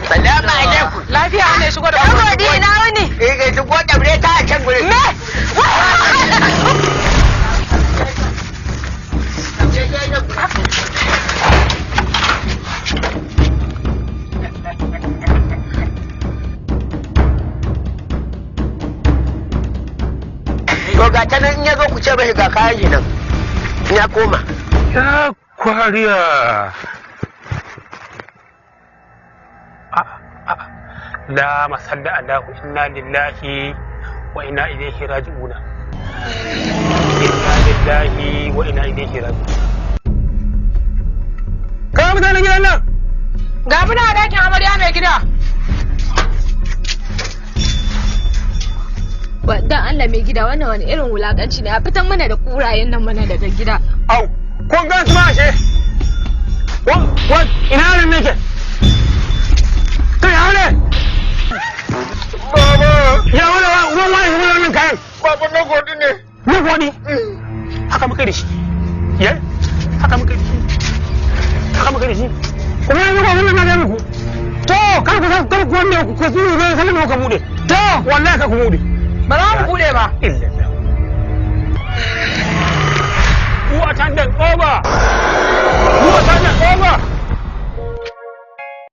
Salamu alaikum. Lafiya ne shigo da kuma ina wani? Eh shigo da bre ta a can gurin. Me? To ga ta nan in ya zo ku ce bai ga kayan nan. Ya koma. Ya kwariya. La masalli Allahu inna lillahi wa inna ilaihi raji'una. Inna lillahi wa inna ilaihi raji'un. Kawo mutanen gidan nan. Ga muna a dakin amarya mai gida. Dan Allah mai gida wannan wani irin wulakanci ne a fitan mana da kurayen nan mana daga gida. Au, kun gan su ma ashe? Ina nan nake? Kai aure! Baba! Ya wani wannan kayan? Baba na godi ne. Na godi? Haka muka da shi. Ya? Haka muka da shi. Haka muka da shi. Kuma yanzu ba wannan na da muku. To, kar ku wanda ku su ne sai mu ka bude. To, wallahi ka ku bude. Ba za mu bude ba. Illa